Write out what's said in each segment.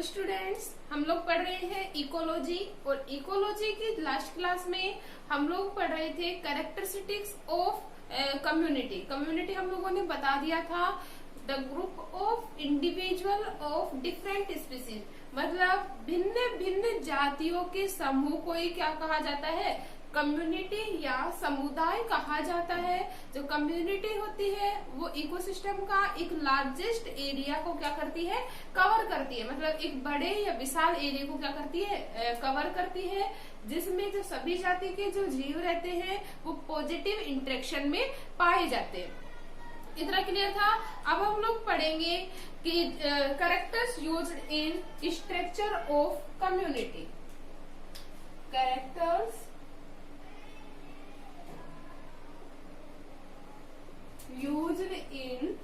Students, हम लोग पढ़ रहे हैं इकोलॉजी और इकोलॉजी की लास्ट क्लास में हम लोग पढ़ रहे थे कैरेक्टरिस्टिक्स ऑफ कम्युनिटी। कम्युनिटी हम लोगों ने बता दिया था the group of individual of different species, मतलब भिन्न भिन्न जातियों के समूह को ही क्या कहा जाता है, कम्युनिटी या समुदाय कहा जाता है। जो कम्युनिटी होती है वो इकोसिस्टम का एक लार्जेस्ट एरिया को क्या करती है, कवर करती है, मतलब एक बड़े या विशाल एरिया को क्या करती है, कवर करती है, जिसमें जो सभी जाति के जो जीव रहते हैं वो पॉजिटिव इंटरेक्शन में पाए जाते हैं। इतना क्लियर था। अब हम लोग पढ़ेंगे कि characters used in structure of community. Characters used in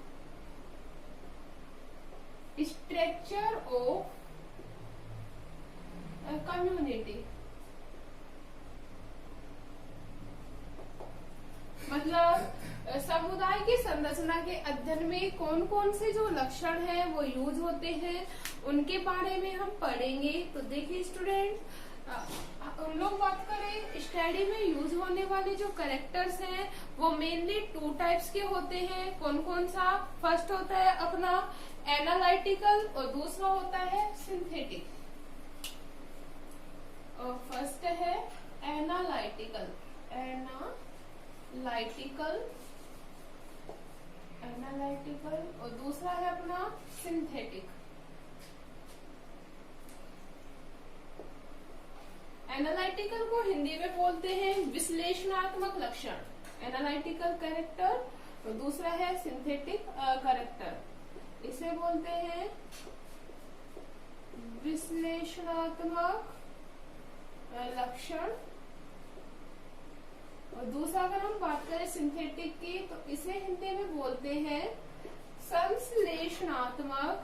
structure of a community, मतलब समुदाय की संरचना के अध्ययन में कौन कौन से जो लक्षण हैं वो यूज होते हैं उनके बारे में हम पढ़ेंगे। तो देखिए स्टूडेंट, हम लोग बात करें स्टडी में यूज होने वाले जो कैरेक्टर्स हैं वो मेनली टू टाइप्स के होते हैं। कौन कौन सा? फर्स्ट होता है अपना एनालिटिकल और दूसरा होता है सिंथेटिक। और फर्स्ट है एनालिटिकल और दूसरा है अपना सिंथेटिक। एनालिटिकल को हिंदी में बोलते हैं विश्लेषणात्मक लक्षण, एनालिटिकल कैरेक्टर, और दूसरा है सिंथेटिक कैरेक्टर। इसे बोलते हैं विश्लेषणात्मक लक्षण। और दूसरा अगर हम बात करें सिंथेटिक की तो इसे हिंदी में बोलते हैं संश्लेषणात्मक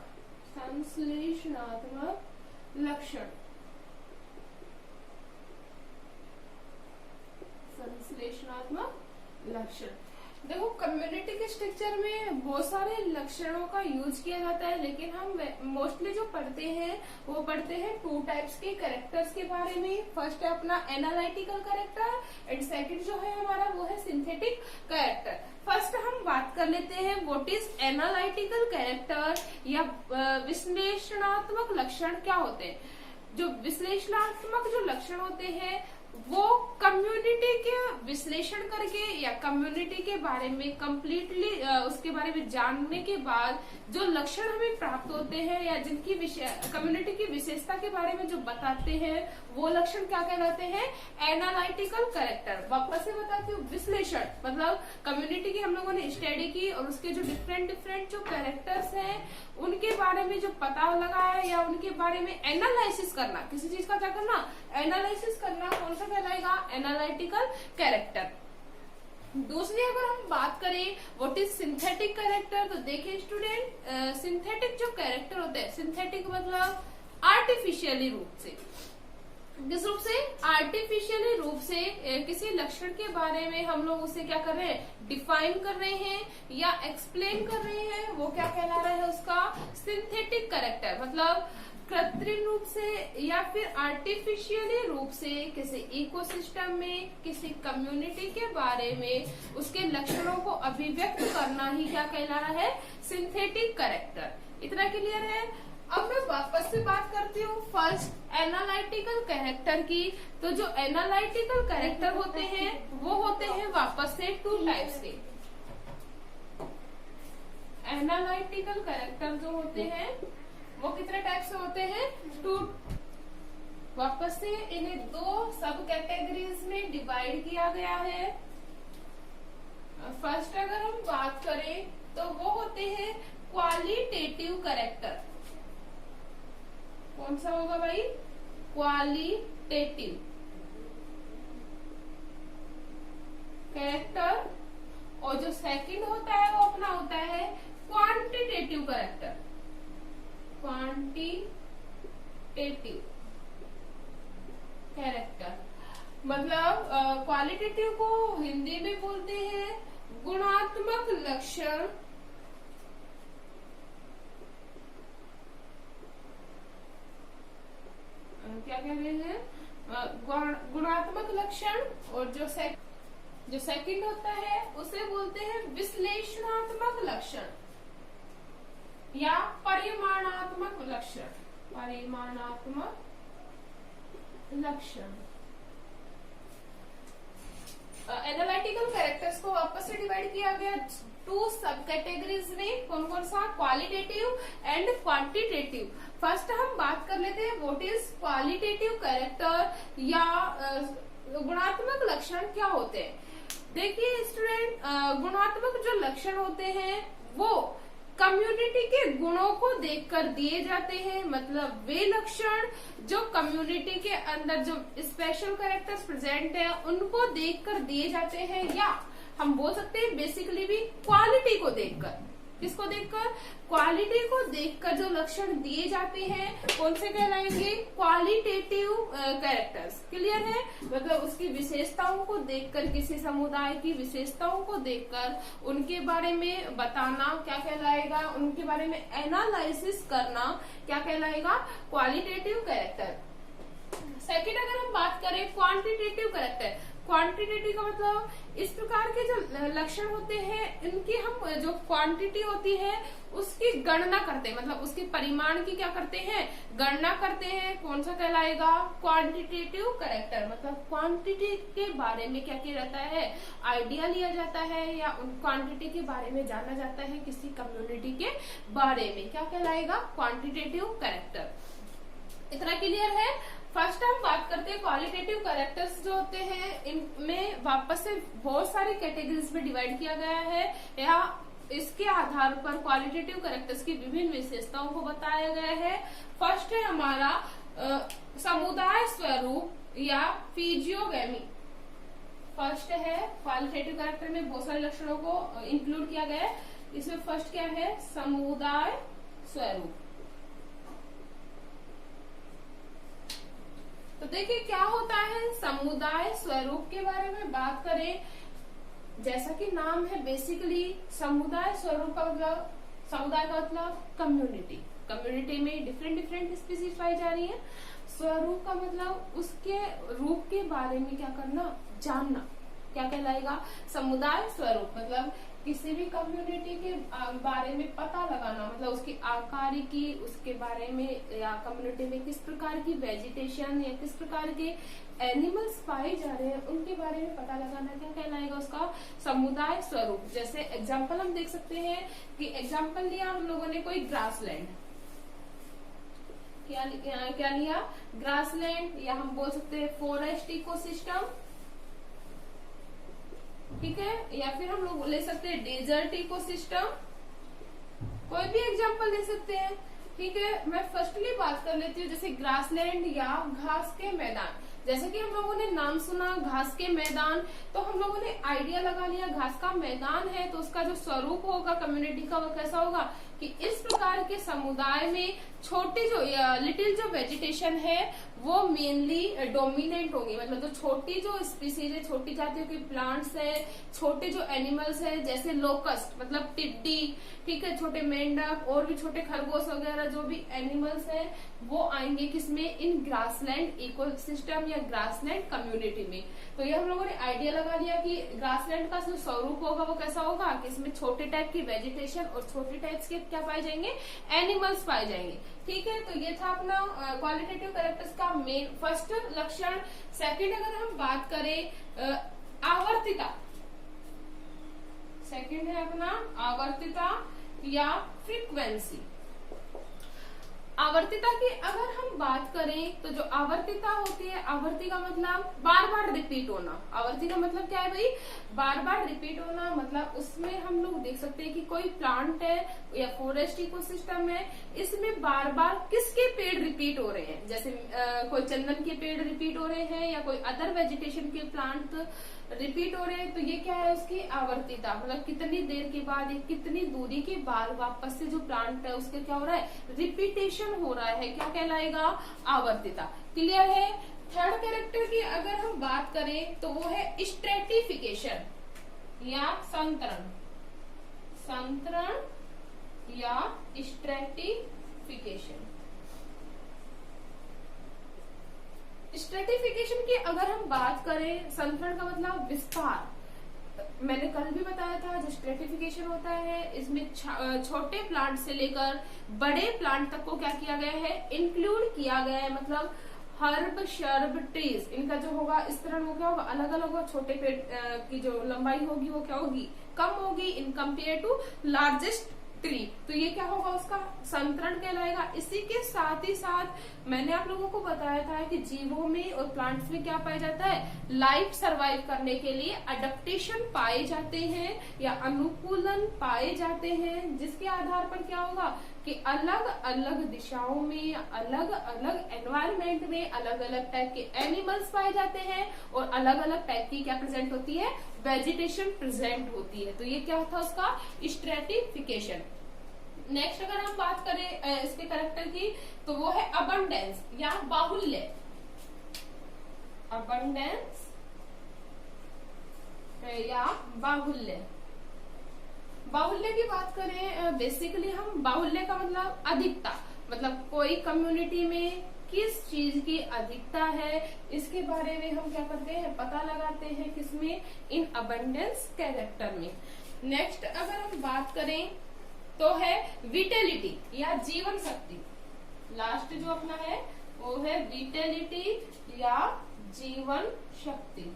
लक्षण। संश्लेषणात्मक लक्षण। देखो कम्युनिटी के स्ट्रक्चर में बहुत सारे लक्षणों का यूज किया जाता है, लेकिन हम मोस्टली जो पढ़ते हैं वो पढ़ते हैं टू टाइप्स के कैरेक्टर्स के बारे में। फर्स्ट है अपना एनालिटिकल कैरेक्टर एंड सेकंड जो है हमारा वो है सिंथेटिक कैरेक्टर। फर्स्ट हम बात कर लेते हैं व्हाट इज एनालिटिकल कैरेक्टर या विश्लेषणात्मक लक्षण क्या होते हैं। जो विश्लेषणात्मक जो लक्षण होते हैं वो कम्युनिटी के विश्लेषण करके या कम्युनिटी के बारे में कंप्लीटली उसके बारे में जानने के बाद जो लक्षण हमें प्राप्त होते हैं या जिनकी कम्युनिटी की विशेषता के बारे में जो बताते हैं वो लक्षण क्या कहलाते हैं, एनालिटिकल कैरेक्टर। वापस से बताती हूँ, विश्लेषण मतलब कम्युनिटी की हम लोगों ने स्टडी की और उसके जो डिफरेंट जो कैरेक्टर्स हैं उनके बारे में जो पता लगाया या उनके बारे में एनालिसिस करना, किसी चीज का क्या करना, एनालिसिस करना, कौन सा कहलाएगा, एनालिटिकल कैरेक्टर। दूसरी अगर हम बात करें व्हाट इज सिंथेटिक कैरेक्टर, तो देखिए स्टूडेंट, सिंथेटिक जो कैरेक्टर होते हैं, सिंथेटिक मतलब आर्टिफिशियली रूप से, किस रूप से, आर्टिफिशियली रूप से किसी लक्षण के बारे में हम लोग उसे क्या कर रहे हैं, डिफाइन कर रहे हैं या एक्सप्लेन कर रहे हैं, वो क्या कहला रहा है, उसका सिंथेटिक कैरेक्टर। मतलब कृत्रिम रूप से या फिर आर्टिफिशियली रूप से किसी इकोसिस्टम में किसी कम्युनिटी के बारे में उसके लक्षणों को अभिव्यक्त करना ही क्या कहला रहा है, सिंथेटिक कैरेक्टर। इतना क्लियर है। अब मैं वापस से बात करती हूँ फर्स्ट एनालिटिकल कैरेक्टर की। तो जो एनालिटिकल कैरेक्टर होते हैं वो होते हैं वापस से टू टाइप्स के। एनालिटिकल कैरेक्टर जो होते हैं वो कितने टाइप से होते हैं, टू। वापस से इन्हें दो सब कैटेगरीज में डिवाइड किया गया है। फर्स्ट अगर हम बात करें तो वो होते हैं क्वालिटेटिव कैरेक्टर। कौन सा होगा भाई, क्वालिटेटिव कैरेक्टर। और जो सेकंड होता है वो अपना होता है क्वांटिटेटिव कैरेक्टर, क्वांटिटेटिव कैरेक्टर। मतलब क्वालिटेटिव को हिंदी में बोलते हैं गुणात्मक लक्षण क्या कह रहे हैं, गुणात्मक लक्षण। और जो सेकंड होता है उसे बोलते हैं विश्लेषणात्मक लक्षण या परिमाणात्मक लक्षण। परिमाणात्मक लक्षण। एनालिटिकल कैरेक्टर्स को वापस से डिवाइड किया गया 2 सब कैटेगरीज में। कौन कौन सा, क्वालिटेटिव एंड क्वांटिटेटिव। फर्स्ट हम बात कर लेते हैं व्हाट इज क्वालिटेटिव कैरेक्टर या गुणात्मक लक्षण क्या होते हैं। देखिए स्टूडेंट, गुणात्मक जो लक्षण होते हैं वो कम्युनिटी के गुणों को देखकर दिए जाते हैं। मतलब वे लक्षण जो कम्युनिटी के अंदर जो स्पेशल कैरेक्टर्स प्रेजेंट है उनको देखकर दिए जाते हैं, या हम बोल सकते हैं बेसिकली भी क्वालिटी को देखकर। किसको देखकर, क्वालिटी को देखकर जो लक्षण दिए जाते हैं कौन से कहलाएंगे, क्वालिटेटिव कैरेक्टर्स। क्लियर है, मतलब उसकी विशेषताओं को देखकर, किसी समुदाय की विशेषताओं को देखकर उनके बारे में बताना क्या कहलाएगा, उनके बारे में एनालिसिस करना क्या कहलाएगा, क्वालिटेटिव कैरेक्टर। सेकेंड अगर हम बात करें क्वांटिटेटिव कैरेक्टर, क्वांटिटेटिव का मतलब इस प्रकार के जो लक्षण होते हैं इनकी हम जो क्वांटिटी होती है उसकी गणना करते हैं, मतलब उसके परिमाण की क्या करते हैं, गणना करते हैं। कौन सा कहलाएगा, क्वांटिटेटिव कैरेक्टर। मतलब क्वांटिटी के बारे में क्या किया जाता है, आइडिया लिया जाता है या उन क्वांटिटी के बारे में जाना जाता है, किसी कम्युनिटी के बारे में क्या कहलाएगा, क्वांटिटेटिव कैरेक्टर। इतना क्लियर है। फर्स्ट हम बात करते हैं क्वालिटेटिव कैरेक्टर्स जो होते हैं इनमें वापस से बहुत सारी कैटेगरीज में डिवाइड किया गया है या इसके आधार पर क्वालिटेटिव कैरेक्टर्स की विभिन्न विशेषताओं को बताया गया है। फर्स्ट है हमारा समुदाय स्वरूप या फिजियोगेमी। फर्स्ट है क्वालिटेटिव कैरेक्टर में बहुत सारे लक्षणों को इंक्लूड किया गया है। इसमें फर्स्ट क्या है, समुदाय स्वरूप। तो देखिए क्या होता है, समुदाय स्वरूप के बारे में बात करें, जैसा कि नाम है बेसिकली समुदाय स्वरूप का मतलब, समुदाय का मतलब कम्युनिटी। कम्युनिटी में डिफरेंट स्पीसीज पाई जा रही है। स्वरूप का मतलब उसके रूप के बारे में क्या करना, जानना क्या कहलाएगा, समुदाय स्वरूप। मतलब किसी भी कम्युनिटी के बारे में पता लगाना, मतलब उसकी आकारिकी, उसके बारे में, या कम्युनिटी में किस प्रकार की वेजिटेशन या किस प्रकार के एनिमल्स पाए जा रहे हैं उनके बारे में पता लगाना क्या कहलाएगा, उसका समुदाय स्वरूप। जैसे एग्जाम्पल हम देख सकते हैं कि एग्जाम्पल लिया हम लोगों ने कोई ग्रासलैंड, क्या लिया, ग्रासलैंड, या हम बोल सकते हैं फॉरेस्ट इकोसिस्टम, ठीक है, या फिर हम लोग ले सकते हैं डेजर्ट इकोसिस्टम, कोई भी एग्जांपल ले सकते हैं। ठीक है, मैं फर्स्टली बात कर लेती हूँ जैसे ग्रासलैंड या घास के मैदान। जैसे कि हम लोगों ने नाम सुना घास के मैदान, तो हम लोगों ने आइडिया लगा लिया घास का मैदान है तो उसका जो स्वरूप होगा कम्युनिटी का वो कैसा होगा कि इस प्रकार के समुदाय में छोटी जो लिटिल जो वेजिटेशन है वो मेनली डोमिनेंट होंगी। मतलब जो छोटी जो स्पीसीज है, छोटी जातियों के प्लांट्स है, छोटे जो एनिमल्स है जैसे लोकस्ट मतलब टिड्डी, ठीक है, छोटे मेंढक और भी छोटे खरगोश वगैरह जो भी एनिमल्स है वो आएंगे किसमें, इन ग्रासलैंड इकोसिस्टम या ग्रासलैंड कम्युनिटी में। तो ये हम लोगों ने आइडिया लगा लिया कि ग्रासलैंड का जो स्वरूप होगा वो कैसा होगा कि इसमें छोटे टाइप की वेजिटेशन और छोटे टाइप्स के क्या पाए जाएंगे, एनिमल्स पाए जाएंगे। ठीक है, तो ये था अपना क्वालिटेटिव कैरेक्टर्स का मेन फर्स्ट लक्षण। सेकंड अगर हम बात करें आवर्तिता, सेकंड है अपना आवर्तिता या फ्रीक्वेंसी। आवर्तिता की अगर हम बात करें तो जो आवर्तिता होती है, आवर्ती का मतलब बार बार रिपीट होना। आवर्ती का मतलब क्या है भाई, बार बार रिपीट होना। मतलब उसमें हम लोग देख सकते हैं कि कोई प्लांट है या फॉरेस्ट इकोसिस्टम है, इसमें बार बार किसके पेड़ रिपीट हो रहे हैं, जैसे कोई चंदन के पेड़ रिपीट हो रहे हैं या कोई अदर वेजिटेशन के प्लांट रिपीट हो रहे हैं, तो ये क्या है उसकी आवर्तिता। मतलब कितनी देर के बाद, कितनी दूरी के बाद वापस से जो प्लांट है उसके क्या हो रहा है, रिपीटेशन हो रहा है, क्या कहलाएगा, आवर्तिता। क्लियर है। थर्ड कैरेक्टर की अगर हम बात करें तो वो है स्ट्रेटिफिकेशन या संतरण, संतरण या स्ट्रेटिफिकेशन। स्ट्रेटिफिकेशन की अगर हम बात करें, संतरण का मतलब विस्तार। मैंने कल भी बताया था, जो स्ट्रेटिफिकेशन होता है इसमें छोटे प्लांट से लेकर बड़े प्लांट तक को क्या किया गया है, इंक्लूड किया गया है। मतलब हर्ब, शर्ब, ट्रीज, इनका जो होगा विस्तरण वो क्या होगा, अलग अलग होगा। छोटे पेड़ की जो लंबाई होगी वो क्या होगी, कम होगी in compare to largest tree. तो ये क्या होगा, उसका संतरण कहलाएगा। इसी के साथ ही साथ मैंने आप लोगों को बताया था कि जीवों में और प्लांट्स में क्या पाया जाता है, लाइफ सरवाइव करने के लिए अडेप्टेशन पाए जाते हैं या अनुकूलन पाए जाते हैं, जिसके आधार पर क्या होगा कि अलग अलग दिशाओं में, अलग अलग एनवायरमेंट में अलग अलग टाइप के एनिमल्स पाए जाते हैं और अलग अलग टाइप की क्या प्रेजेंट होती है, वेजिटेशन प्रेजेंट होती है। तो ये क्या था उसका स्ट्रेटिफिकेशन। नेक्स्ट अगर हम बात करें इसके कैरेक्टर की, तो वो है अबंडेंस या बाहुल्य। अबंडेंस या बाहुल्य। बाहुल्य की बात करें, बेसिकली हम बाहुल्य का मतलब अधिकता, मतलब कोई कम्युनिटी में किस चीज की अधिकता है इसके बारे में हम क्या करते हैं, पता लगाते हैं, किसमें, इन अबंडेंस कैरेक्टर में। नेक्स्ट अगर हम बात करें तो है विटेलिटी या जीवन शक्ति। लास्ट जो अपना है वो है विटेलिटी या जीवन शक्ति।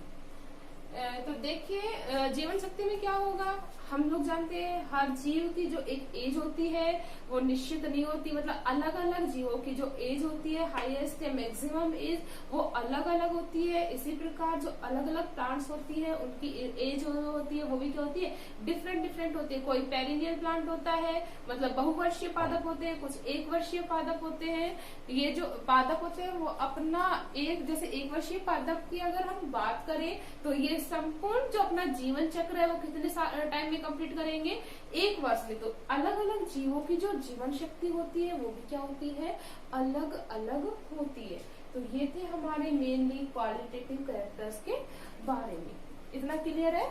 तो देखिए जीवन शक्ति में क्या होगा, हम लोग जानते हैं हर जीव की जो एक एज होती है वो निश्चित नहीं होती। मतलब अलग अलग जीवों की जो एज होती है, हाईएस्ट या मैक्सिमम एज, वो अलग अलग होती है। इसी प्रकार जो अलग अलग प्लांट्स होती है उनकी एज होती है वो भी क्या होती है, डिफरेंट डिफरेंट होती है। कोई पेरिनियल प्लांट होता है, मतलब बहुवर्षीय पादप होते हैं, कुछ एक वर्षीय पादप होते हैं। ये जो पादप होते हैं वो अपना एक, जैसे एक वर्षीय पादप की अगर हम बात करें तो ये संपूर्ण जो अपना जीवन चक्र है वो कितने टाइम में कंप्लीट करेंगे, 1 वर्ष में। तो अलग अलग जीवों की जो जीवन शक्ति होती है वो भी क्या होती है, अलग अलग होती है। तो ये थे हमारे मेनली क्वालिटेटिव कैरेक्टर्स के बारे में। इतना क्लियर है।